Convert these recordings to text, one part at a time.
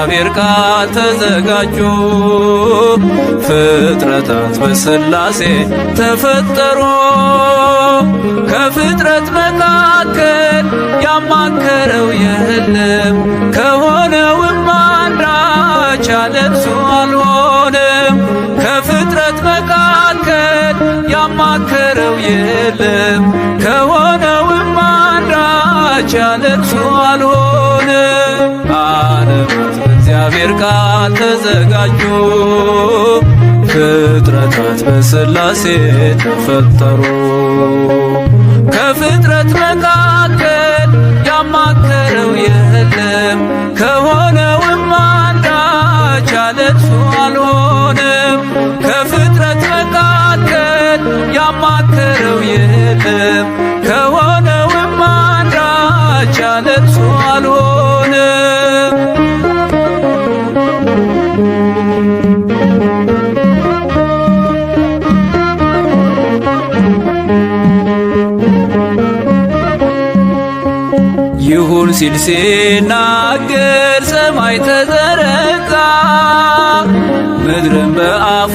በእግዚአብሔር ቃል ተዘጋጁ። ፍጥረታት በሥላሴ ተፈጠሩ። ከፍጥረት መካከል ያማከረው የለም፣ ከሆነውም አንዳች ያለ እርሱ አልሆነም። ከፍጥረት መካከል ያማከረው የለም፣ ከሆነውም አንዳች ያለ እርሱ አልሆነም። ዓለማት በእግዚአብሔር ቃል ተዘጋጁ። ፍጥረታት በሥላሴ ተፈጠሩ። ከፍጥረት መካከል ያማከረው የለም፣ ከሆነውም አንዳች ያለ እርሱ አልሆነም። ከፍጥረት መካከል ያማከረው የለም፣ ከሆነውም አንዳች ያለ እርሱ አልሆነም። ይሁን ሲል ሲናገር ሰማይ ተዘረጋ፣ ምድርን በአፉ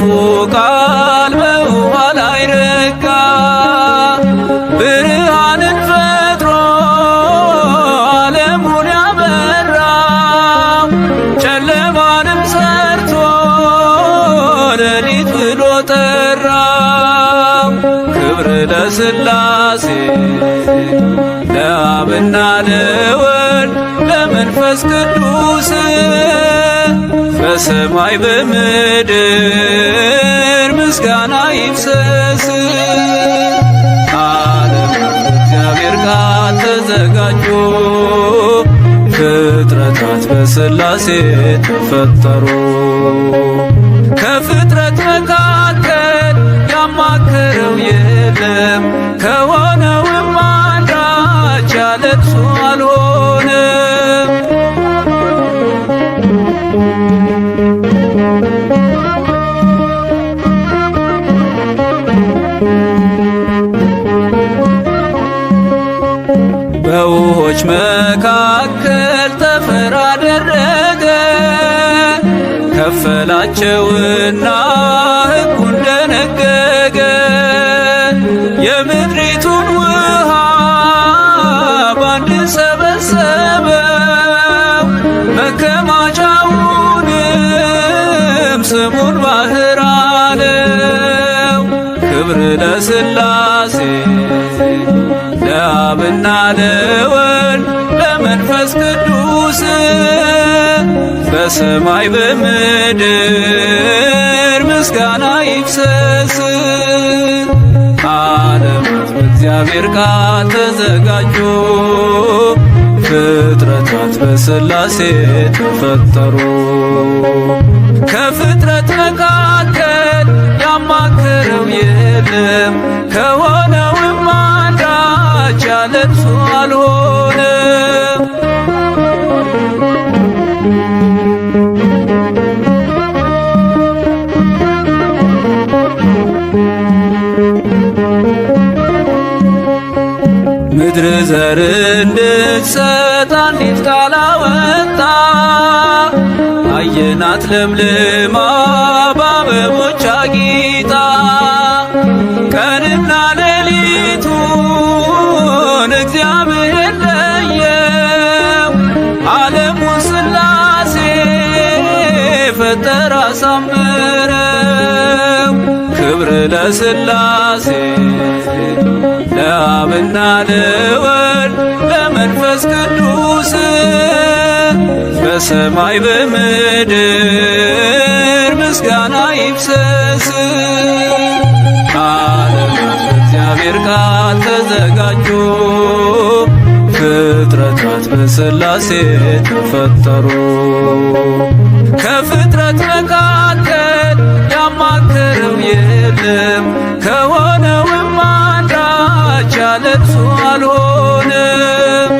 ቃል በውኃ ላይ ረጋ። ብርሃንን ፈጥሮ ዓለሙን ያበራው፣ ጨለማንም ሰርቶ ሌሊት ብሎ ጠራው። ክብር ለሥላሴ ለአብና ለወልድ ለመንፈስ ቅዱስ በሰማይ በምድር ምስጋና ይፍሰስ። ዓለማት በእግዚአብሔር ቃል ተዘጋጁ። ፍጥረታት በሥላሴ ተፈጠሩ። ከፍጥረት መካከል ያማከረው የለም፣ ከሆነውም አንዳች ያለ እርሱ አልሆነም። በውኆች መካከል ጠፈር አደረገ፣ ከፈላቸውና ሕጉን ደነገገ። የምድሪቱን ውሃ ባንድ ሰበሰበው፣ መከማቻውንም ስሙን ባሕር አለው። ክብር ለሥላሴ ለአብና ለወልድ ለመንፈስ ቅዱስ በሰማይ በምድር ምስጋና ይፍሰስ። ዓለማት በእግዚአብሔር ቃል ተዘጋጁ። ፍጥረታት በሥላሴ ተፈጠሩ። ከፍጥረት መካከል ያማከረው የለም፣ ከሆነውም አንዳች ያለ እርሱ አልሆነም። ምድር ዘር እንድትሰጥ አንዲት ቃል አወጣ። አየናት ለምልማ በአበቦች አጊጣ። ቀንና ሌሊቱን እግዚአብሔር ለየው፣ ዓለሙን ሥላሴ ፈጠረ አሳመረው። ክብር ለሥላሴ ለአብና ለወልድ ለመንፈስ ቅዱስ በሰማይ በምድር ምስጋና ይፍሰስ። ዓለማት በእግዚአብሔር ቃል ተዘጋጁ። ፍጥረታት በሥላሴ ተፈጠሩ። ከፍጥረት መካከል ያማከረው የለም፣ ከሆነውም አንዳች ያለ እርሱ አልሆነም።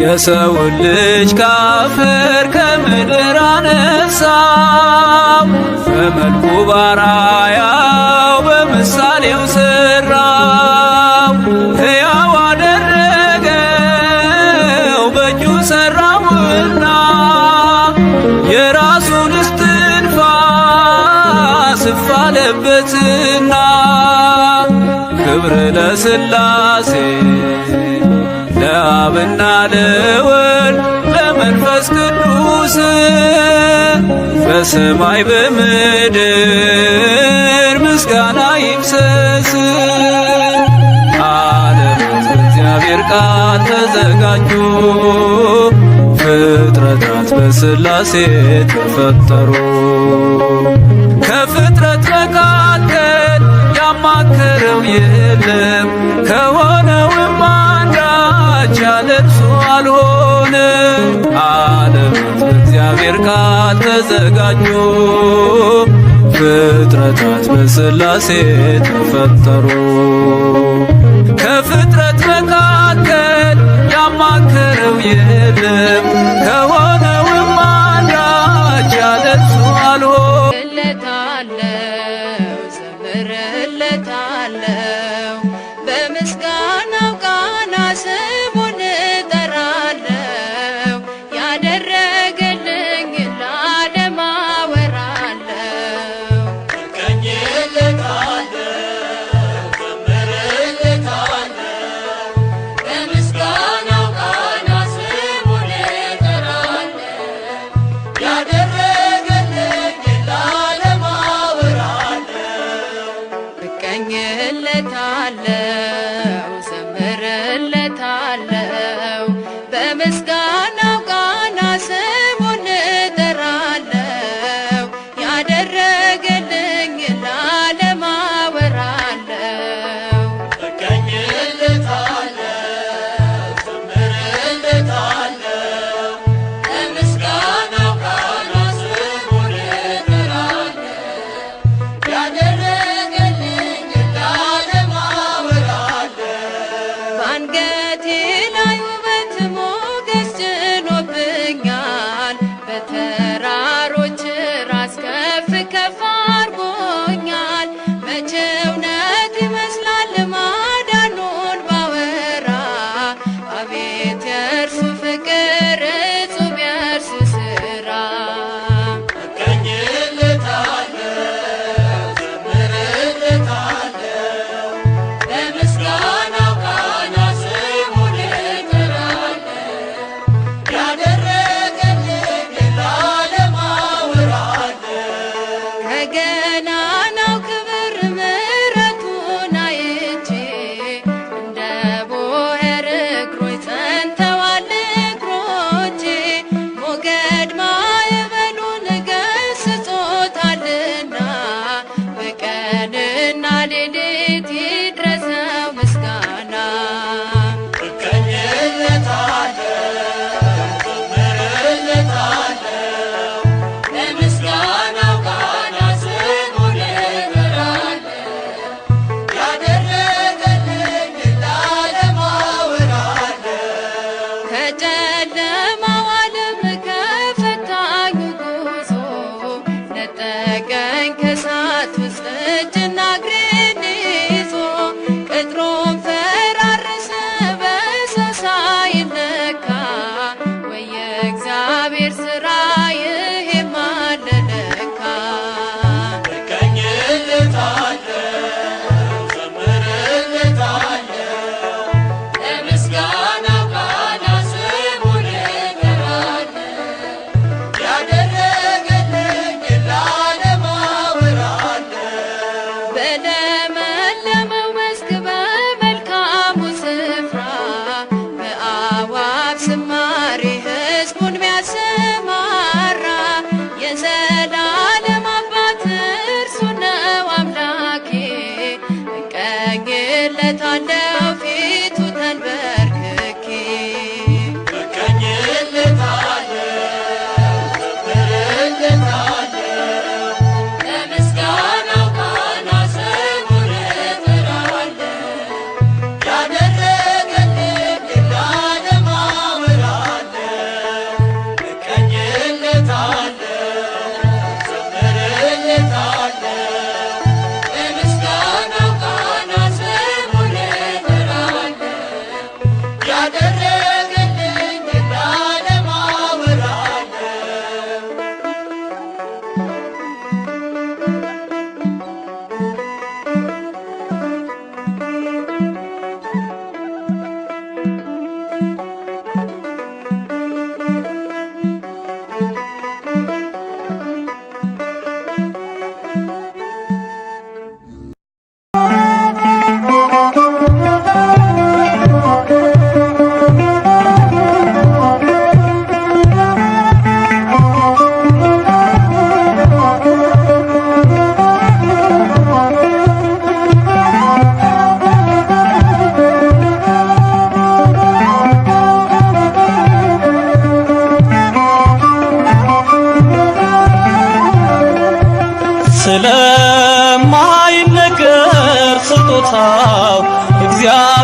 የሰውን ልጅ ካፈር ከምድር አነሳው። በመልኩ ባራያው በምሳሌው ሰራው። ሕያው አደረገው በእጁ ሰራውና የራሱን እስትንፋስ እፍ አለበትና። ክብር ለሥላሴ ለአብና ለወልድ ለመንፈስ ቅዱስ በሰማይ በምድር ምስጋና ይፍሰስ። ዓለማት በእግዚአብሔር ቃል ተዘጋጁ፣ ፍጥረታት በሥላሴ ተፈጠሩ። ከፍጥረት መካከል ያማከረው የለም፣ ከሆነውም አንዳች ያለ እርሱ አልሆነም። ዓለማት በእግዚአብሔር ቃል ተዘጋጁ፣ ፍጥረታት በሥላሴ ተፈጠሩ። ከፍጥረት መካከል ያማከረው የለም፣ ከሆነውም አንዳች ያለ እርሱ አልሆነም። ዘምርለታለው በምስጋናው ቃና ስሙን እጠራለው። ያደረገልኝ ለዓለም አወራለው። በምስጋናው ቃና ስሙን እጠራለው። ያደረገልኝ ለዓለም አወራለው። እቀኝለታለው ዘምርለታለው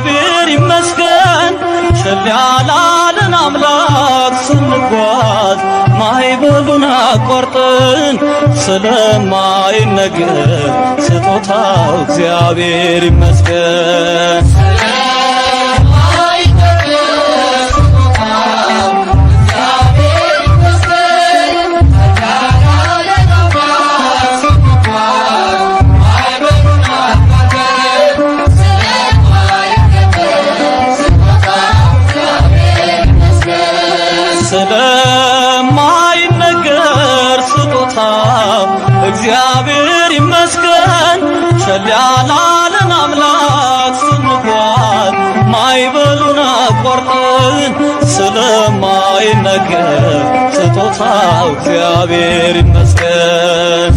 እግዚአብሔር ይመስገን ቸል ያላለን አምላክ ስንጓዝ ማዕበሉን አቋርጠን ስለማይነገር ስጦታው እግዚአብሔር ይመስገን። ስለማይነገር ስጦታው እግዚአብሔር ይመስገን ቸል ያላለን አምላክ ስንጓዝ ማዕበሉን አቋርጠን ስለማይነገር ስጦታው እግዚአብሔር ይመስገን።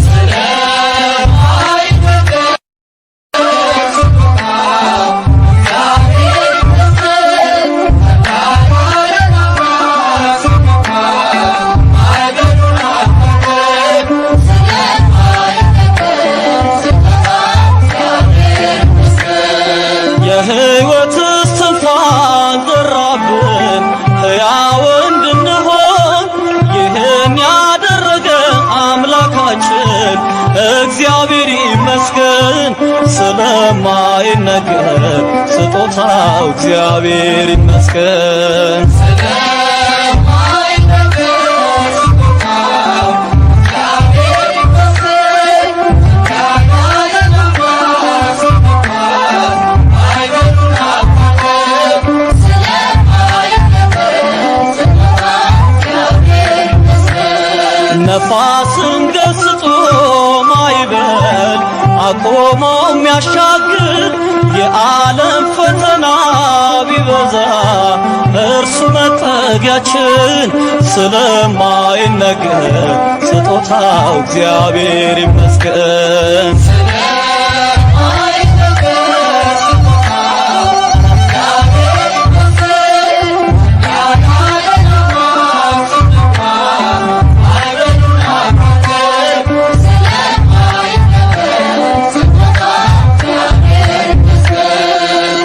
የሕይወት እስትንፋስ ዘራብን ሕያው እንድንሆን ይህን ያደረገ አምላካችን እግዚአብሔር ይመስገን። ስለማይነገር ስጦታው እግዚአብሔር ይመስገን። ነፋስን ገስጾ ማዕበል አቆሞ የሚያሻግር የዓለም ፈተና ቢበዛ እርሱ መጠጊያችን ስለማይነገር ስጦታው እግዚአብሔር ይመስገን።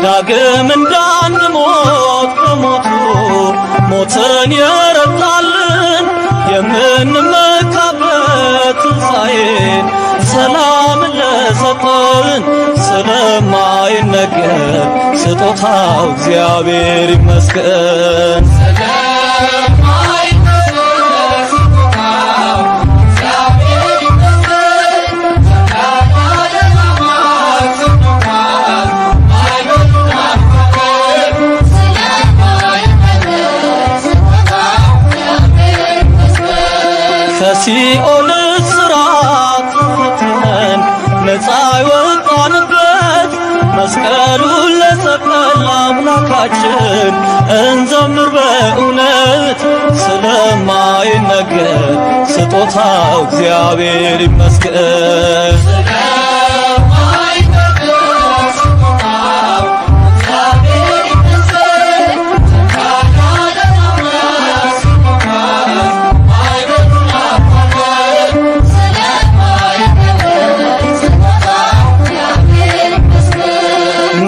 ዳግም እንዳንሞት በሞቱ ሞትን የረታልን የምንመካበት ትንሣኤን ሰላምን ለሰጠን ስለማይነገር ስጦታው እግዚአብሔር ይመስገን። ከሲኦል እስራት ተፈተን ነፃ የወጣንበት መስቀሉን ለሰቀል አምላካችን እንዘምር በእውነት ስለማይነገር ስጦታው እግዚአብሔር ይመስገን።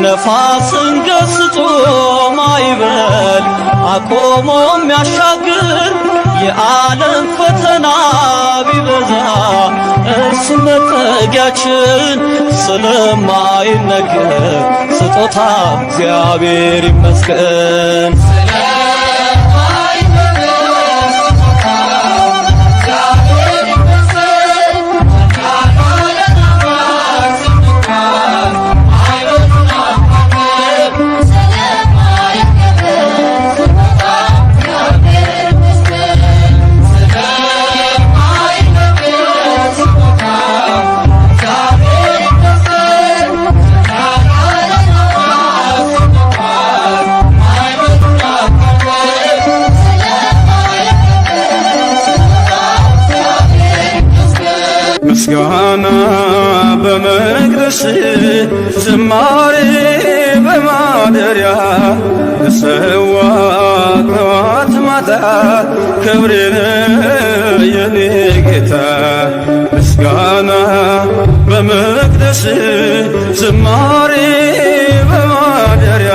ነፋስን ገስጾ ማዕበል አቆሞ የሚያሻግር የዓለም ፈተና ቢበዛ እርሱ መጠጊያችን ስለማይነገር ስጦታው እግዚአብሔር ይመስገን። ምስጋና በመቅደስ ዝማሬ በማደሪያ ልሰዋ ጠዋት ማታ ክብሬን የኔ ጌታ። ምስጋና በመቅደስ ዝማሬ በማደሪያ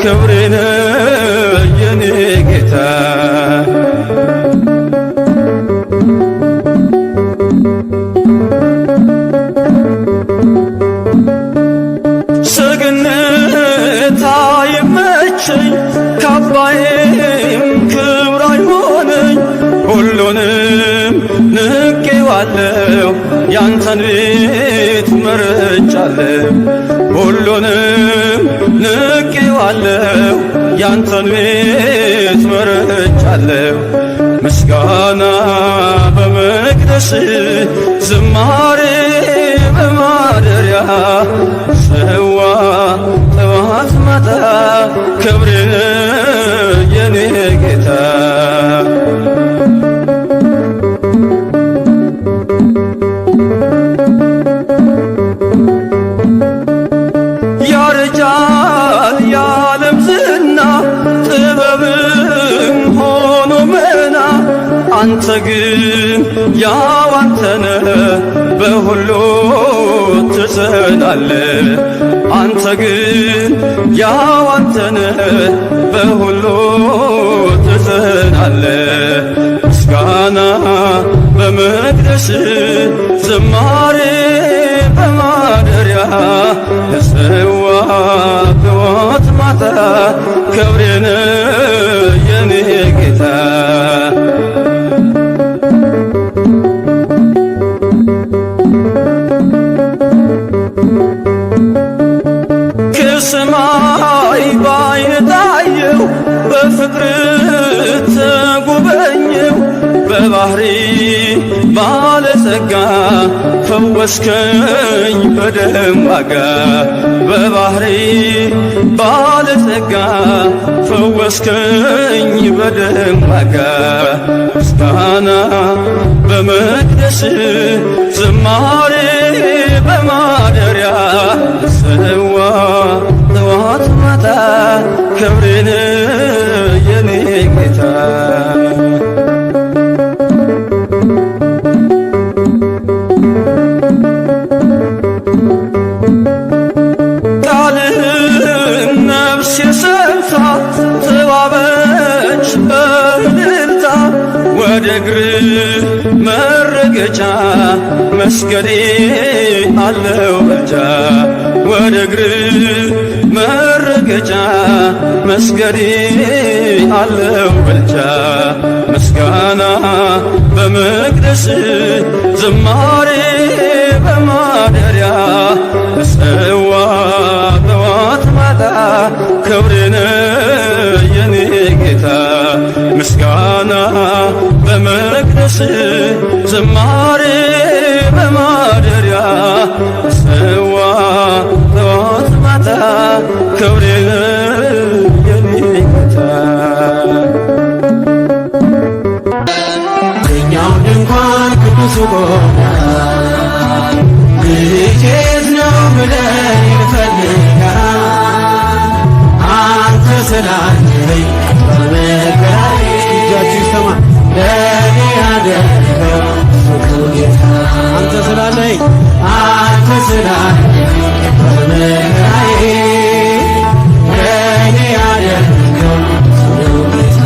ክብሬን የኔ ጌታ ሰገነት አይመቸኝ ካባዬም ክብር አይሆነኝ ሁሉንም ንቄዋለሁ ያንተን ቤት መርጫለሁ ሁሉንም ንቄዋለሁ ያንተን ቤት መርጫለሁ ምስጋና በመቅደስ ዝማሬ በማደሪያ ሰዋ ጠዋት ማታ ክብሬን የኔ ጌታ ያረጃል የዓለም ዝና ጥበብም ሆኖ መና አንተ ግን ያው አንተነህ በሁሉ ትጸናለህ አንተ ግን ያው አንተነህ በሁሉ ትጸናለህ ምስጋና በመቅደስ ዝማሬ በማደሪያ ለሰዋ ጠዋት ማታ ክብሬን የኔ ጌታ ከሰማይ ባይን ታየው በፍቅር ተጎበኘው በባህሪ ባለጸጋ ፈወስከኝ በደም ዋጋ በባህሪ ባለጸጋ ፈወስከኝ በደም ዋጋ ምስጋና በመቅደስ ዝማሬ በማደሪያ ሰዋ ጠዋት ማታ ክብሬን የኔ ጌታ ቃልህን ነፍሴ ሰምታ ተዋበች በእልልታ ወደ እግርህ መረገጫ መስገዴ አለው ብልጫ ወደ እግርህ መረገጫ መስገዴ አለው ብልጫ ምስጋና በመቅደስ ዝማሬ በማደሪያ ሰዋ ጠዋት ማታ ክብሬን የኔ ጌታ ምስጋና በመቅደስ ዝማሬ በማደሪያ ሰዋ ጠዋት ማታ ክብሬን የኔ ጌታ እኛው ድንኳን ቅዱሱ ቆመ ልጄት ነው ብለን ይፈልጋል አንተ ስላለኝ በመከራዬ እጃችሁ ይሰማ ለኔ ያደረገው ጌታ አንተ ስላለኝ በመከራዬ ለኔ ያደረገው ጌታ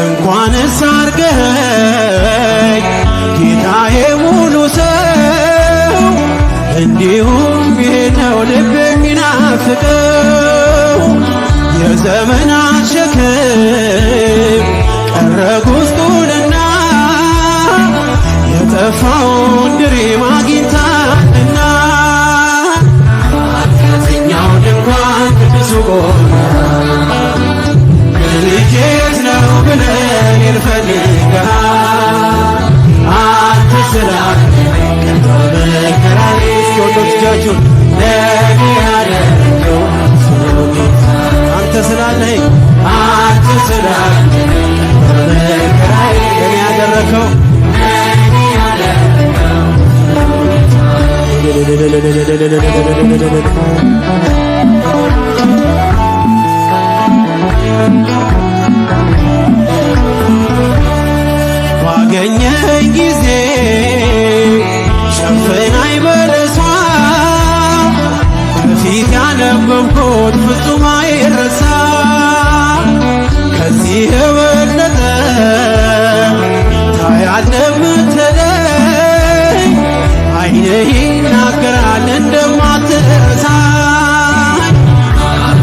እንኳንስ አርገኸኝ ጌታዬ ሙሉ ሰው እንዲሁም ይህ ነው ልብ የሚናፍቀው የዘመናት ሸክም ቀረ ጉስቁልና የጠፋውን ድሪም አግኝታልና ከዚኛው ድንኳን ቅዱሱ ቆመ ልጄት ነው ብለን ይፈልጋል አንተ ስላለኝ በመከራዬ እስኪወዶች እጃችሁን ለኔ ያደረገው አንተ ስላለኝ በመከራዬ ለኔ ያደረከው ባገኘኝ ጊዜ ሸፍናኝ በለሷ በፊት ያነበብኩት ፍጹም አይረሳ። ከዚህ የበለጠ ታያለህ ምትለኝ ዓይንህ ይናገራል እንደማትረሳኝ።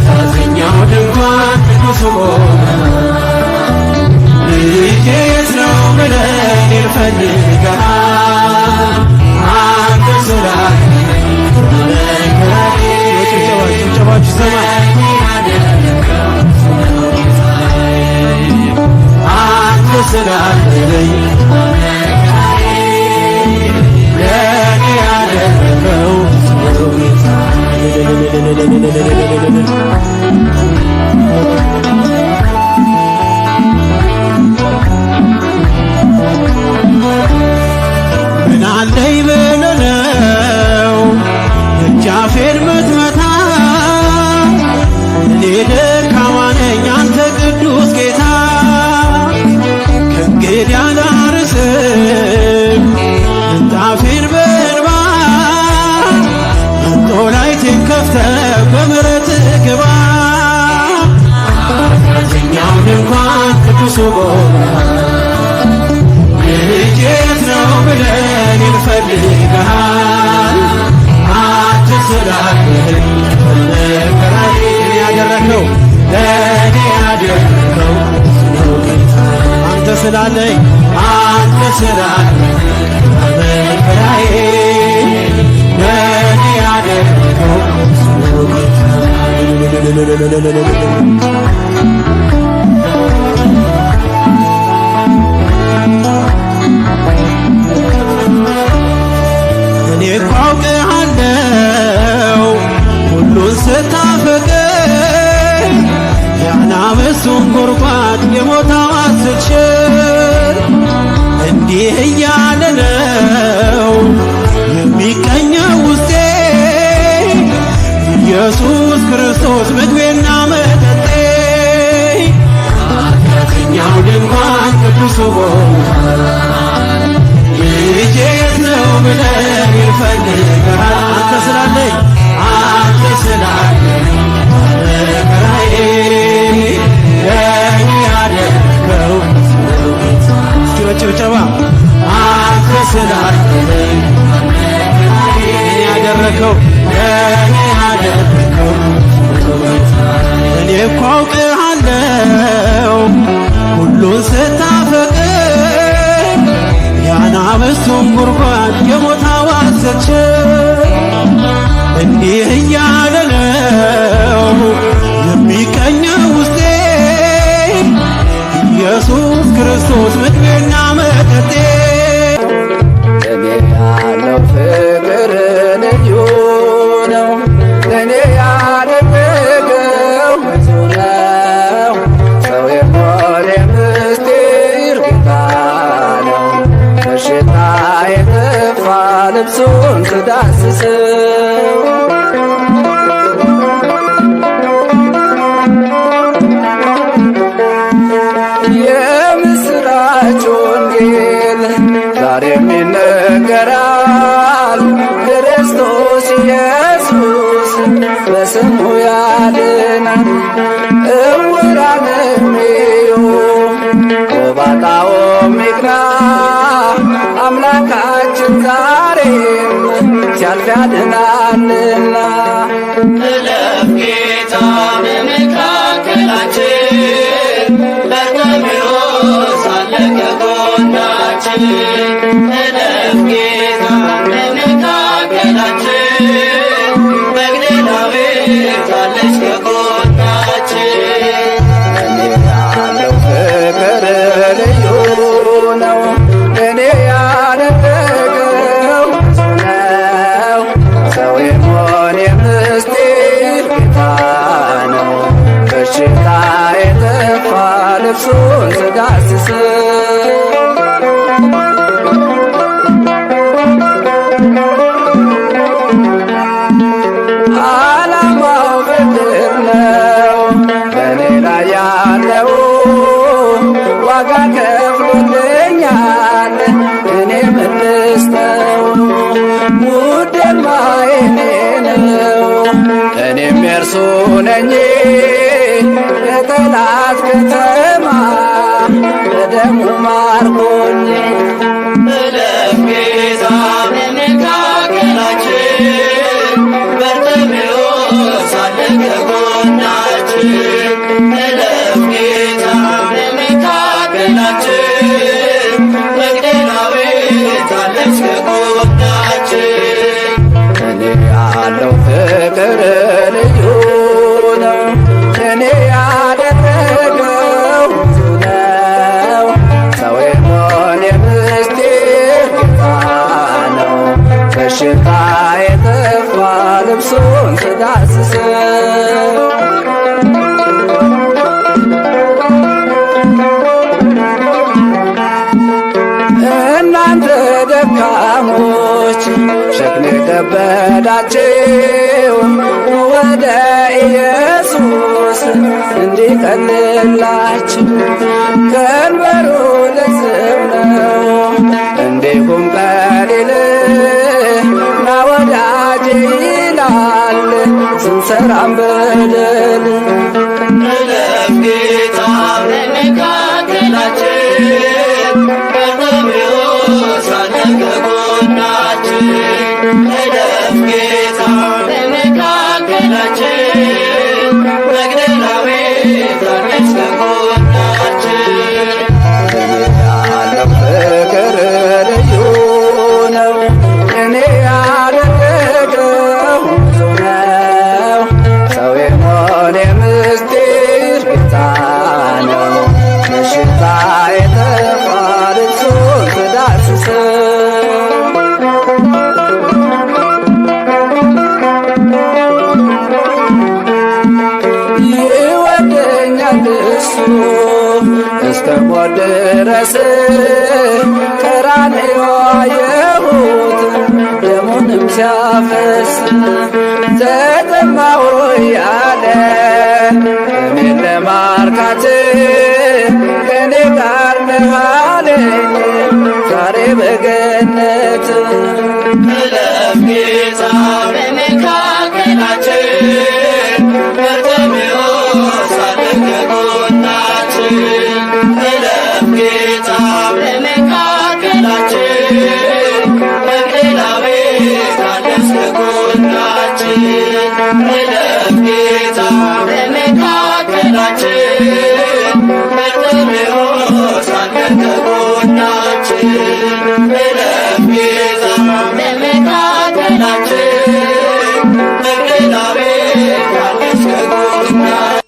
በዚህኛው ድንኳን ቅዱስ ልጄ የት ነው ብለህ ይፈልግሃል አንተ ስላለህ ጭብጨባችሁ ሰማ አንተ ስላለኝ ለኔ ያደረገው ምናለኝ ብለህ ነው ደጃፌን ምትመታ? እኔ ደካማ ነኝ አንተ ቅዱስ ጌታ። ከእንግዲህ አላርስም ምንጣፌን በእንባ መንጦላይቴን ከፍተህ በምሕረትህ ግባ። በዚህኛው ድንኳን ቅዱሱ ልጄ የት ነው ብለህ ይፈልግሃል አንተ ስላለኝ በመከራዬ ያደረከው ለእኔ ያደረከው አንተ ስላለኝ በመከራዬ ለእኔ ያደረከው እኔ እኮ አውቅሃለሁ ሁሉን ስታፈቅር የአናብስቱን ጉድጓድ የሞት አዋጅ ስትሽር እንዲህ እያለ ነው የሚቀኘው ውስጤ ኢየሱስ ክርስቶስ ምግቤና መጠጤ። በዚህኛው ድንኳን ቅዱሱ ልጄ የት ነው ብለህ ይፈልግሃል አንተ ስላለኝ በመከራዬ ለእኔ ያደረከው እስኪ በጭብጨባ አንተ ስላለኝ ያደረከው ለእኔ ያደረከው እኔ እኮ አውቅሃለሁ ሁሉን ስታፈቅር የአናብስቱን ጉድጓድ የሞት አዋጅ ስትሽር እንዲህ እያለ ነው የሚቀኘው ውስጤ ኢየሱስ ክርስቶስ ምግቤና መጠጤ። ለኔ ያለው ፍቅር ልዩ ነው፣ ለኔ ያደረገው ብዙ ነው። ሰው የሆነ ምስጢር ጌታ ነው። በሽታ የጠፋ ልብሱን ስዳስሰው የምስራች ወንጌል ዛሬም ይነገራል። ክርስቶስ ኢየሱስ በስሙ ያድናል። እውራንም እዩ ጎባጣውም ይቅና፣ አምላካችን ዛሬም ሲያልፍ ያድናልና። እለፍ ጌታ በመካከላችን፣ በርጤሜዎስ አለ ከጎናችን። እለፍ ጌታ በመካከላችን፣ መግደላዊት አለች ከጎናችን። ለኔ ያለው ፍቅር ልዩ ነው፣ ለኔ ያደረገው ብዙ ነው። ሰው የመሆን ምስጢር ጌታ ነው። የማይኔ ነው እኔም የእርሱ ነኝ የጠላት ከተማ በደሙ ማርኮኝ እለፍ ጌታ በመካከላችን በርጤሜዎስ አለ ከጎናችን እለፍ ጌታ በመካከላችን መግደላዊት አለች ከጎናችን እኔ ያለው ፍቅር ልዩ ነው እኔ ያደረገው ብዙ ነው ሰው የመሆን የምስጢር ጌታ ነው በሽታ የጠፋ ልብሱን ስዳስሰው እናንተ ደካሞች ሸክም የከበዳችሁ ወደ ኢየሱስ እንዲቀልላችሁ ቀንበሩ ልዝብ ነው እንዲሁም ቀሊል ና ወዳጄ ይላል ስንሰራም በደል እለፍ ጌታ በመካከላችን በርጤሜዎስ አለ ከጎናችን እለፍ ጌታ በመካከላችን መግደላዊት አለች ከጎናችን እኔ ያለው ፍቅር ልዩ ነው እኔ ያደረገው ብዙ ነው ሰው የመሆን የምስጢር ጌታ ነው በሽታ የጠፋ ልብሱን ስዳስሰው ይወደኛል እሱ እስከ ሞት ድረስ ቀራንዮ አየሁት ደሙንም ሲያፈስ ተጠማሁ እያለ እኔን ለማርካት ከእኔ ጋር ነህ አለኝ ዛሬ በገነት እለፍ ጌታ በመካከላችን በርጤሜዎስ አለ ከጎናችን እለፍ ጌታ በመካከላችን መግደላዊት አለች ከጎናችን እለፍ ጌታ በመካከላችን በርጤሜዎስ አለ ከጎናችን እለፍ ጌታ በመካከላችን መግደላዊት አለች ከጎናችን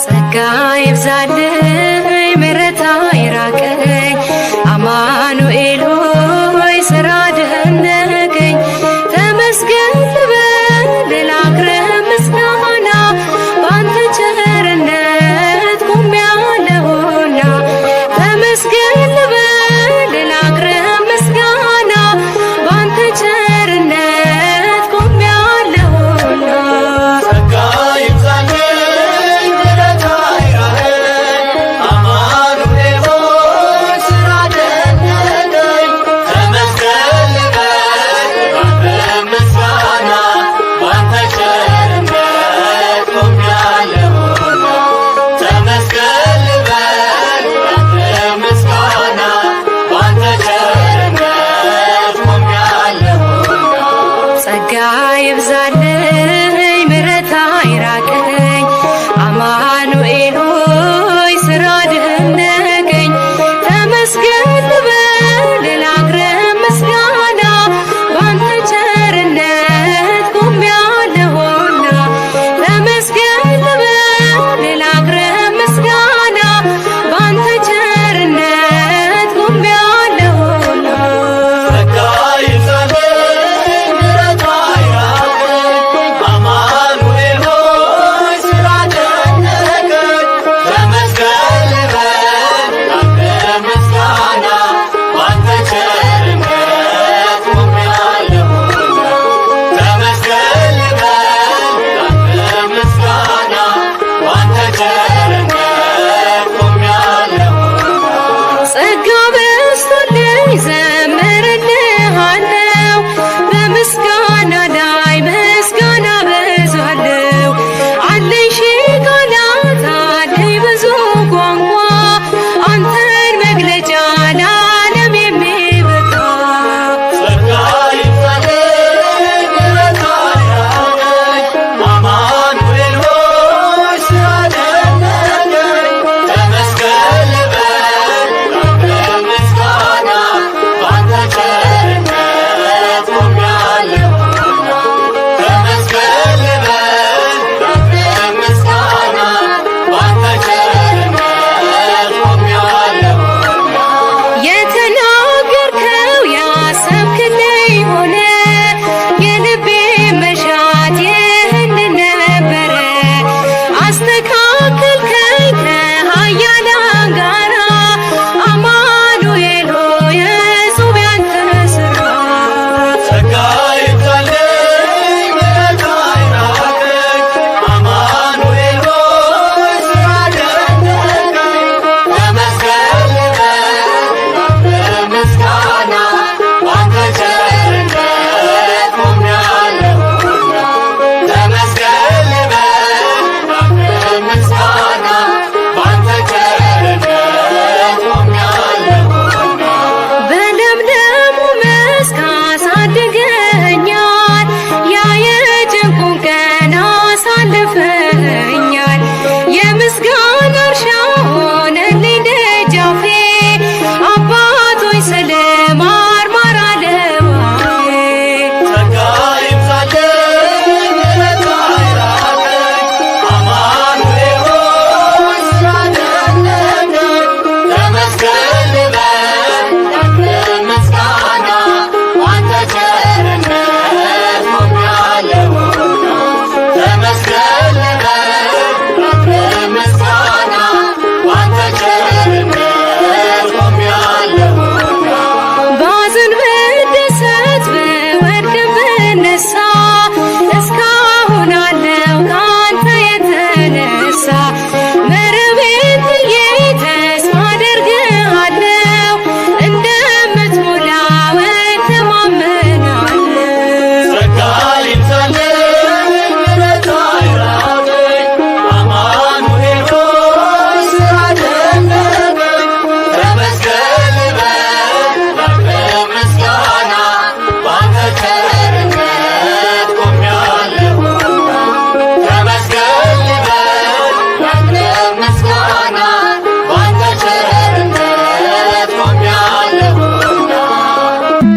ጸጋ ይብዛልኝ ምሕረት አይራቀኝ አማኑኤል ሆይ ስራ ደነቀኝ ተመስገን ልበል ልላቅርብ ምስጋና በአንተ ቸርነት ቆሜያለሁና ተመስገን ልበል ልላቅርብ ምስጋና በአንተ ቸርነት ቆሜያለሁና ጸጋ ይብዛልኝ ምሕረት አይራቀኝ አማኑኤል ሆይ ስራ ደነቀኝ ተመስገን ልበል ላቅርብ ምስጋና በአንተ ቸርነት ቆሜያለሁና ተመስገን ልበል ላቅርብ ምስጋና በአንተ ቸርነት ቆሜያለሁና ጸጋ ይብዛልኝ